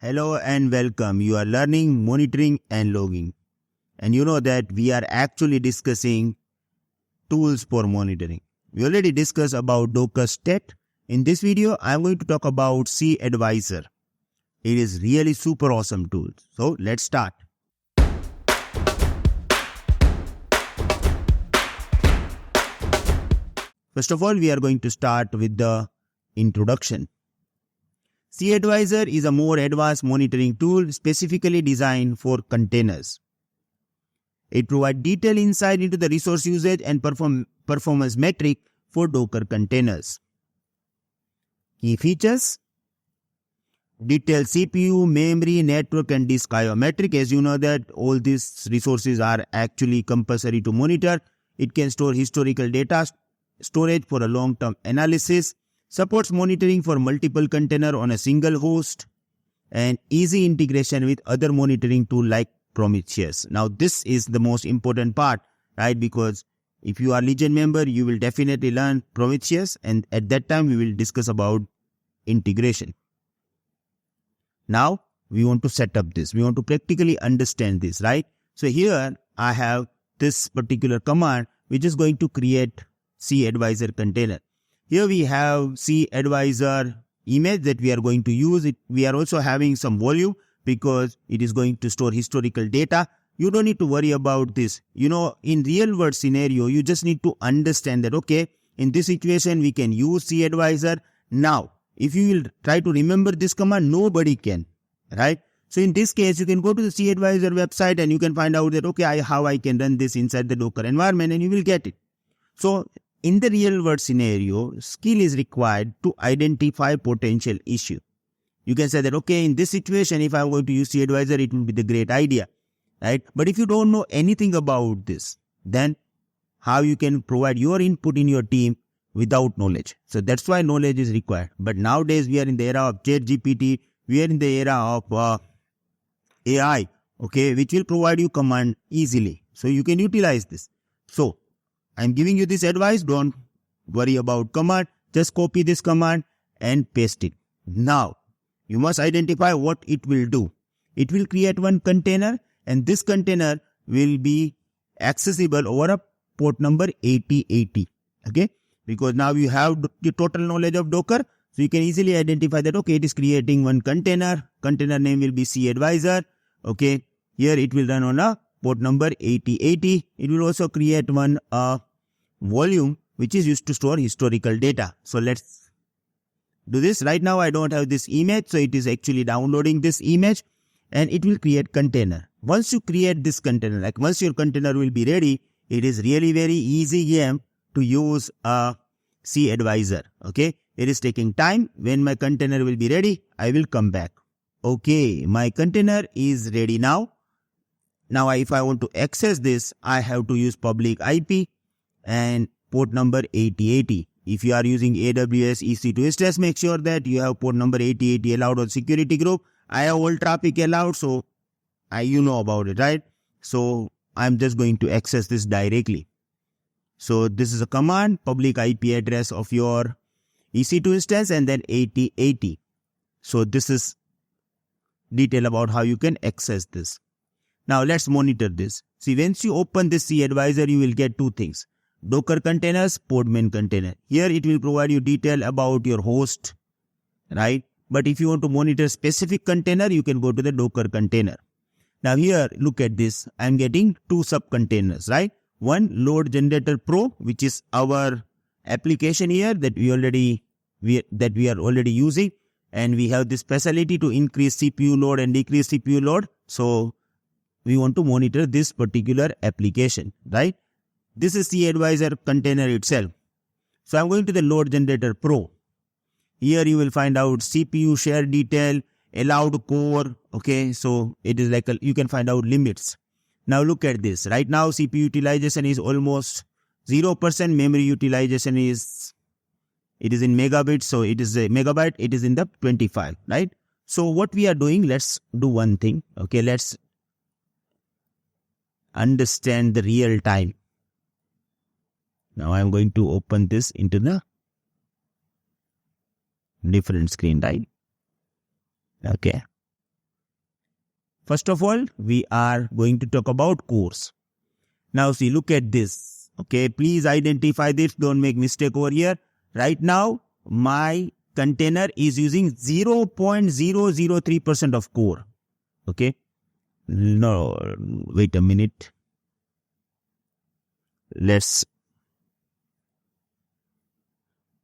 Hello and welcome. You are learning monitoring and logging. And you know that we are actually discussing tools for monitoring. We already discussed about Docker Stat. In this video, I am going to talk about cAdvisor. It is really super awesome tool. So let's start. First of all, we are going to start with the introduction. cAdvisor is a more advanced monitoring tool specifically designed for containers. It provides detailed insight into the resource usage and performance metric for Docker containers. Key features: detailed CPU, memory, network and disk I/O metric. As you know that all these resources are actually compulsory to monitor. It can store historical data storage for a long-term analysis. Supports monitoring for multiple containers on a single host, and easy integration with other monitoring tools like Prometheus. Now this is the most important part, right? Because if you are Legion member, you will definitely learn Prometheus, and at that time we will discuss about integration. Now we want to set up this. We want to practically understand this, right? So here I have this particular command which is going to create cAdvisor container. Here we have cAdvisor image that we are going to use. We are also having some volume because it is going to store historical data. You don't need to worry about this. You know, in real world scenario, you just need to understand that, okay, in this situation, we can use cAdvisor. Now, if you will try to remember this command, nobody can, right? So in this case, you can go to the cAdvisor website and you can find out that, okay, how I can run this inside the Docker environment, and you will get it. So in the real world scenario, skill is required to identify potential issue. You can say that, okay, in this situation, if I'm going to use cAdvisor, it will be the great idea, right? But if you don't know anything about this, then how you can provide your input in your team without knowledge? So that's why knowledge is required. But nowadays, we are in the era of ChatGPT. We are in the era of AI, okay, which will provide you command easily. So you can utilize this. So I'm giving you this advice. Don't worry about command. Just copy this command and paste it. Now, you must identify what it will do. It will create one container, and this container will be accessible over a port number 8080. Okay? Because now you have the total knowledge of Docker. So you can easily identify that, okay, it is creating one container. Container name will be cAdvisor. Okay? Here it will run on a port number 8080. It will also create one volume which is used to store historical data. So let's do this. Right now I don't have this image, so it is actually downloading this image, and it will create container. Once you create this container, like once your container will be ready, it is really very easy game to use a cAdvisor. Okay, it is taking time. When my container will be ready, I will come back. Okay, my container is ready now. Now, if I want to access this, I have to use public IP and port number 8080. If you are using AWS EC2 instance, make sure that you have port number 8080 allowed on security group. I have all traffic allowed, so you know about it, right? So I'm just going to access this directly. So this is a command, public IP address of your EC2 instance, and then 8080. So this is detail about how you can access this. Now let's monitor this. See, once you open this cAdvisor, you will get two things: Docker containers, podman container. Here it will provide you detail about your host, right? But if you want to monitor specific container, you can go to the Docker container. Now here, look at this. I'm getting two sub containers, right? One, load generator pro, which is our application here that we are already using, and we have this facility to increase CPU load and decrease CPU load. So we want to monitor this particular application, right? This is cAdvisor container itself. So I'm going to the load generator pro. Here you will find out CPU share detail, allowed core. Okay, so it is like you can find out limits. Now look at this. Right now CPU utilization is almost 0%. Memory utilization is in megabits. So it is a megabyte. It is in the 25, right? So what we are doing, let's do one thing. Okay, let's understand the real time. Now I'm going to open this into the different screen, right? Okay. First of all, we are going to talk about cores. Now see, look at this. Okay, please identify this. Don't make mistake over here. Right now, my container is using 0.003% of core. Okay. No, wait a minute. Let's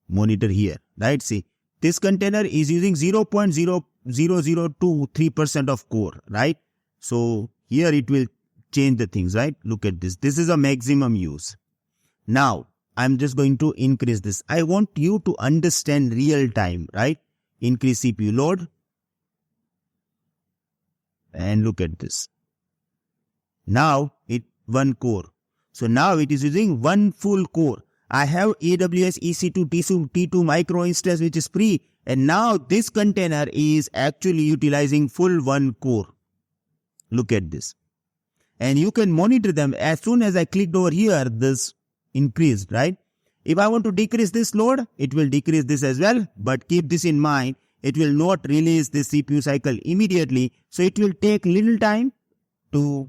monitor here, right? See, this container is using 0.00023% of core, right? So here it will change the things, right? Look at this. This is a maximum use. Now, I'm just going to increase this. I want you to understand real time, right? Increase CPU load. And look at this. Now it one core. So now it is using one full core. I have AWS EC2 T2 micro instance which is free. And now this container is actually utilizing full one core. Look at this. And you can monitor them. As soon as I clicked over here, this increased, right? If I want to decrease this load, it will decrease this as well. But keep this in mind. It will not release this CPU cycle immediately. So it will take little time to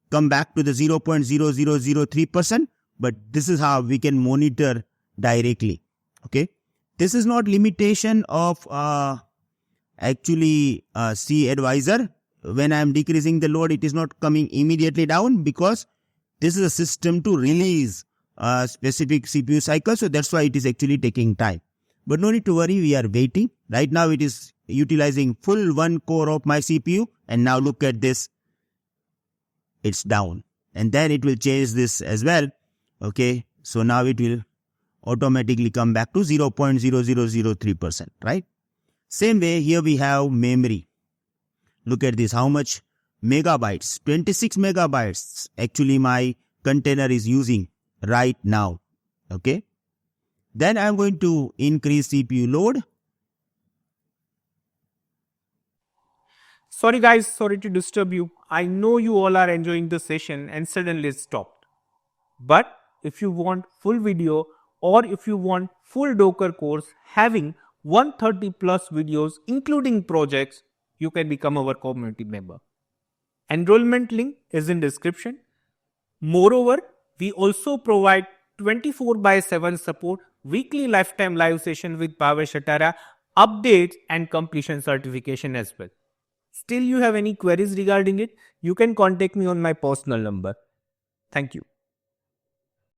come back to the 0.0003%. But this is how we can monitor directly. Okay. This is not limitation of cAdvisor. When I am decreasing the load, it is not coming immediately down because this is a system to release a specific CPU cycle. So that's why it is actually taking time. But no need to worry, we are waiting. Right now it is utilizing full one core of my CPU. And now look at this. It's down. And then it will change this as well. Okay. So now it will automatically come back to 0.0003%, right? Same way, here we have memory. Look at this. How much megabytes? 26 megabytes. Actually, my container is using right now. Okay. Then I'm going to increase CPU load. Sorry guys, sorry to disturb you. I know you all are enjoying the session and suddenly it stopped. But if you want full video or if you want full Docker course having 130 plus videos including projects, you can become our community member. Enrollment link is in description. Moreover, we also provide 24/7 support, weekly lifetime live session with Bhavesh Shatara, updates and completion certification as well. Still you have any queries regarding it, you can contact me on my personal number. Thank you.